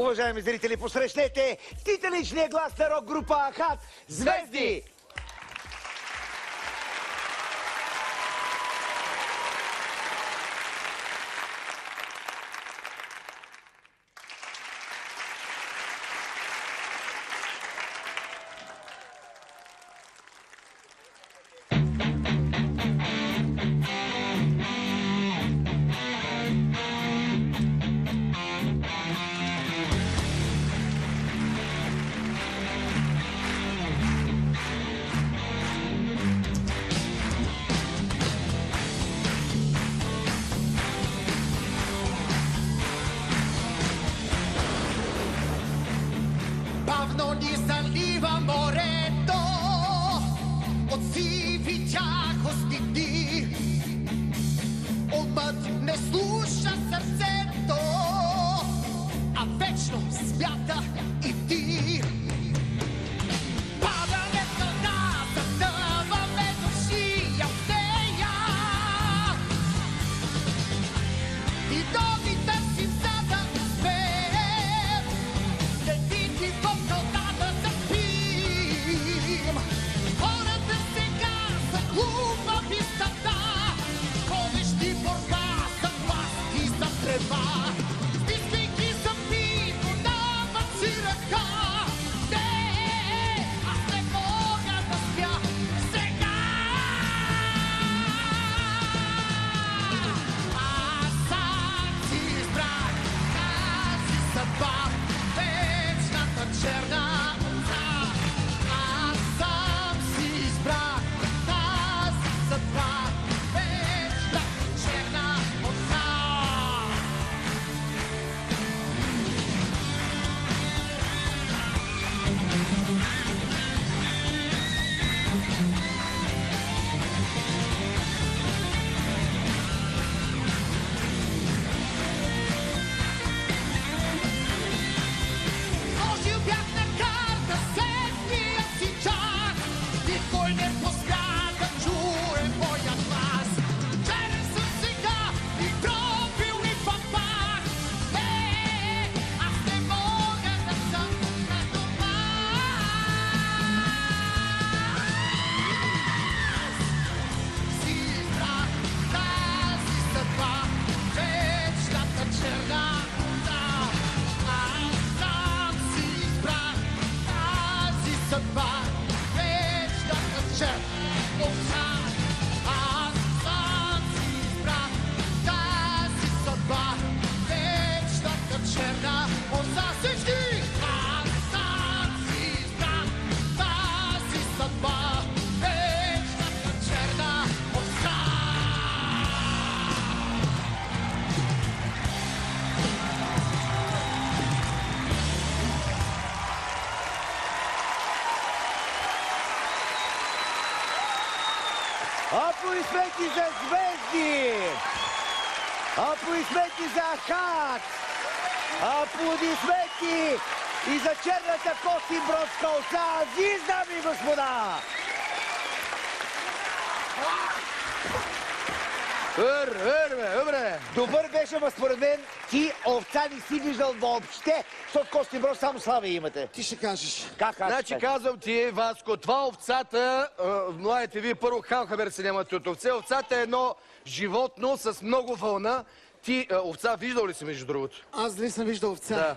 Уважаеми зрители, посрещнете титаничния глас на рок група Ахат Звезди! Бавно ни залива морето от сиви тягостни дни. Умът не слуша сърцето, а вечно смята и ти. Падаме в вълна, затъваме души в нея. И доби търсим за да успеем. Следите в вълната запим. Хората сега са глупави стада. Колещи борба за власт и за трева. Стискайки зъби, подават си ръка. Не, аз не мога да спя сега. Аз сам си избрах тази съдба, вечната черна овца. Аз сам си избрах тази съдба, вечната черна овца. Сложил бях на карта седмия си час. Никой не посмя да чуе моя глас. Черен съм сега и пробил ми папах. Аз не мога да съм на това. Си избрах тази съдба, вечната черна овца. Аз сам си избрах тази съдба, вечната черна овца. Аз сам си избрах тази съдба, вечната черна овца. Всички! Аз сам си избрах тази съдба, вечната черна овца. Аплодисменти за Звезди! Аплодисменти за Ахат! Аплодисменти и за черната Костинбродска овца! Аziz, дами и господа! Добре. Добър беше, ма според мен ти овца не си виждал въобще, защото Костинброд само слава имате. Ти ще кажеш. Как аз? Значи казвам ти, Васко, това овцата, младите ви първо халхабер се нямате от овце. Овцата е едно животно с много вълна. Ти овца виждал ли си между другото? Аз дали съм виждал овца? Да.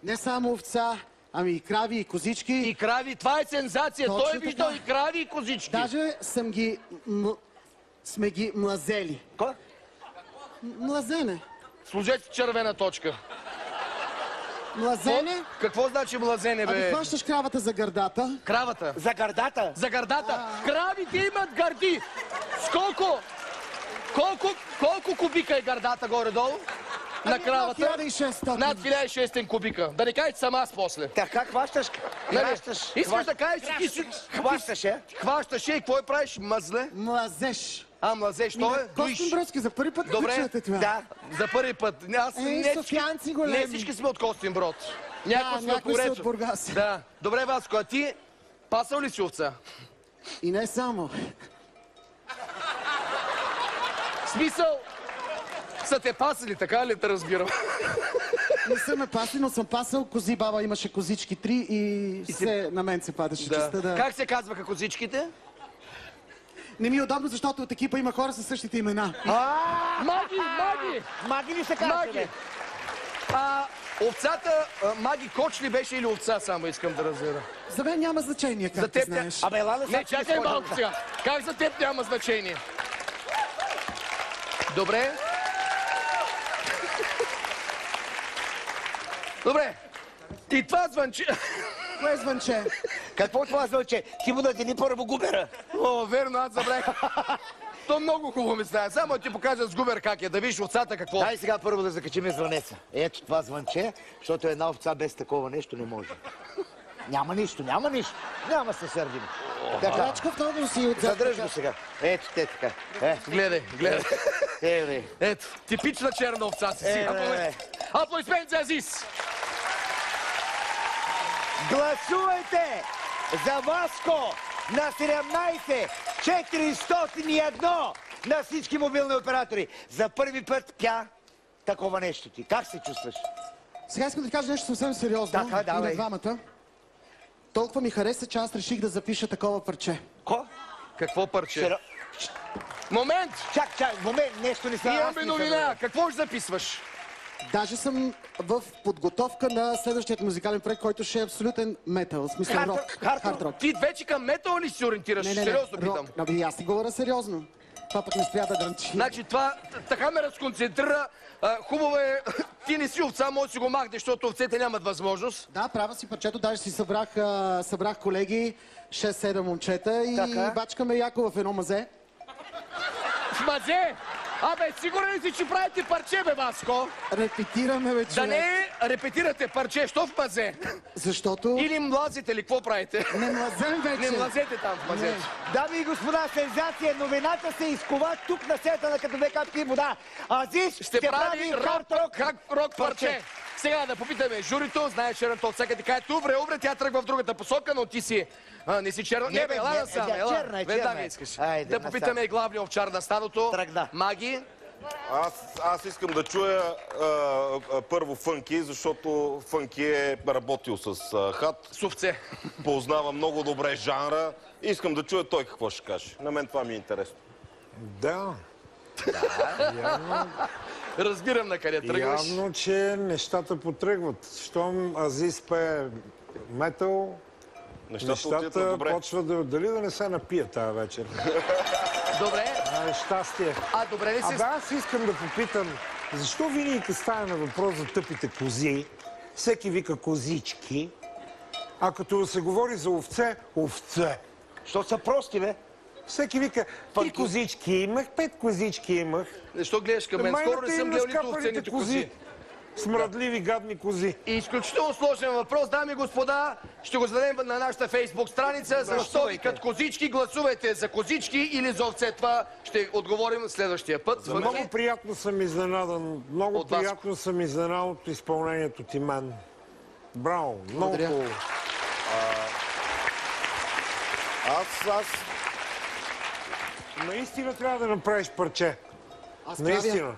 Не само овца, ами и крави, и козички. И крави, това е сензация. Точно Той е виждал така. и крави, и козички. Даже сме ги млазели. Ко? Млазене. Сложете червена точка. Млазене? Какво значи млазене, Ами бе? хващаш кравата за гърдата. Кравата. За гърдата? За гърдата. Кравите имат гърди. С колко кубика е гърдата горе-долу? На кравата? Над 1600. Над 1600 кубика. Да не кажете съм аз после. Така хващаш? Искаш да кажеш, ти си... Хващаш, е? Хващаш и какво правиш? Мазле? Млазеш. А, млазеш, то е? Костинбродски, за първи път ли Добре, чуете това? Да. За първи път. Аз софиянци големи. не всички сме от Костинброд. Някои сме от някои са Горецо. от Бургас. Да. Добре, Васко, а ти пасал ли си овца? И не само. В смисъл, са те пасали, така ли те разбирам? Не са ме пасли, но съм пасал кози. Баба имаше козички 3 и все на мен се падаше честа да... Как се казваха козичките? Не ми е удобно, защото от екипа има хора със същите имена. Маги! Маги ли се казва, Маги! бе? Овцата, Маги Коч ли беше или овца, само искам да разбера. За мен няма значение, За как теб ти знаеш. Абе, ела да Не, чакай малко сега. Как за теб няма значение? Добре. Добре. И това звънче... Кое звънче? Какво това звънче? Ти му да дели първо губера. О, верно, аз забравих. То много хубаво ми става. Само да ти покажа с губер как е, да видиш овцата какво. Дай сега първо да закачим звънеца. Ето това звънче, защото една овца без такова нещо не може. Няма нищо, няма нищо. Няма се сърдим. Така, Рачков много си отзад. задръж го сега. Ето те така. Гледай, гледай. Бе. Ето, типична черна овца си. Бе. Аплодисменти за Азис. Гласувайте за Васко на 17-401 на всички мобилни оператори. За първи път пя такова нещо ти. Как се чувстваш? Сега искам да ти кажа нещо съвсем сериозно. Така, И давай. на двамата. Толкова ми хареса, че аз реших да запиша такова парче. Ко? Какво парче? Серио- Момент! Чак, момент, нещо не са. Имаме новина. Какво ще записваш? Даже съм в подготовка на следващият музикален проект, който ще е абсолютен метал, в смисъл Хард рок. рок, хард рок. Хард рок. Ти вече към метал ли се ориентираш? Сериозно питам. рок. Аби, аз ти говоря сериозно. Това пък не спря да дрънчи. Значи това така ме разконцентрира. Хубаво е, ти не си овца, може да си го махнеш, защото овцете нямат възможност. Да, права си парчето, даже си събрах колеги, 6-7 момчета и Така. бачкаме яко в едно мазе. В мазе! Абе, сигурен ли си, че правите парче, бе, Васко? Репетираме, бе, Да човек. не репетирате парче, що в мазе? Защото... Или млазите ли, какво правите? Не млазем вече. Не млазете там в мазето. Дами и господа, сензация, новината се изкова тук на сцената на Като две капки вода. Азис Ще прави рок парче. Сега да попитаме журито, знаеш черната овца, като ти каже, добре, тя тръгва в другата посока, но ти си... не си черна. Не, бе, ела насам, ела. черна е. Веднага искаш. Айде, Да попитаме и главния овчар на стадото. Тръгна. Маги. Аз искам да чуя първо Фънки, защото Фънки е работил с хат, С овце. познава много добре жанра. Искам да чуя той какво ще каже. На мен това ми е интересно. Да, Разбирам на къде тръгваш. явно, че нещата потръгват. Щом Азис пее метал, Нещата отидат на нещата добре. почват да... Дали да не се напия тази вечер? Добре. Щастие. Добре ли си? Абе, аз искам да попитам, защо винаги като стане на въпрос за тъпите кози, всеки вика козички, а като се говори за овце, овце. Що са прости, бе? Всеки вика, ти козички имах, 5 козички имах. Защо гледаш към мен? Скоро не съм гледал нито овце, нито кози. Смръдливи, гадни кози. И изключително сложен въпрос, дами и господа, ще го зададем на нашата фейсбук страница. Защо викат козички? Гласувайте за козички или за овце. Това ще отговорим следващия път. Много приятно съм изненадан. Много От вас. приятно съм изненадан от изпълнението ти, мен. Браво, много Благодаря. хубаво. Аз... Наистина трябва да направиш парче. Аз Наистина.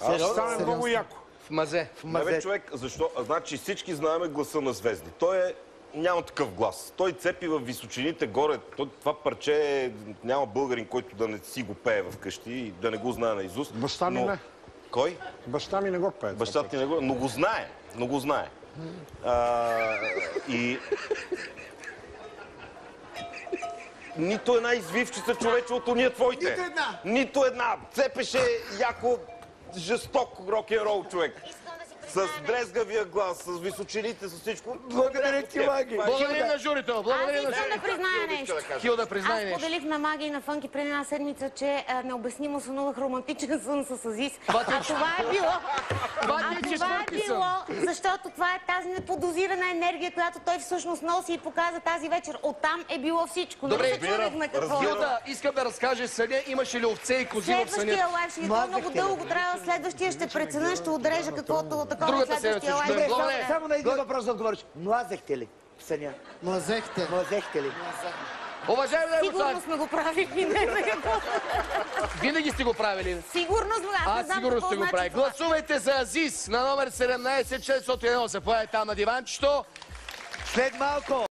Ще стане много яко. В мазе. Не бе, човек, защо? Значи всички знаем гласа на Звезди. Той е... Няма такъв глас. Той цепи в височините горе. Това парче няма българин, който да не си го пее вкъщи и да не го знае наизуст. Баща ми не. Кой? Баща ми не го пее. Баща ти не го... Но го знае. Но го знае. И... Нито една извивчица, човече, от уния твоите. Нито една. Нито една. Цепеше яко жесток рок-н-рол, човек. С дрезгавия глас, с височините, с всичко. Благодаря ти, Маги. Благодарим на журито. Аз Благодарим на искам да журито. призная нещо. Хилда, признай Аз нещо. споделих на Маги и на Фънки преди една седмица, че необяснимо сънувах романтичен сън с Азис. Това ти е Това е било... Това А ти е това е четвърти сън. било, защото това е тази неподозирана енергия, която той всъщност носи и показа тази вечер. Оттам е било всичко. Добре, Нали се чудех на какво? Хилда, искам да разкажеш съня. Имаше ли овце и кози в съня? Следващия лайв ще това много дълго трябва. Следващия ще преценя, ще отрежа каквото такова Другата следващия седмица лайв. ще Добре, Благодаря. само на един въпрос да отговориш. Млазехте ли в съня? Млазехте. Млазехте ли? Уважаеми дами и господа, Сигурно сме го правили. винаги сте го правили. Сигурно сме. Аз не знам Сигурно какво сте го значи правили. това. Гласувайте за Азис на номер 17 601. Заповядайте там на диванчето. След малко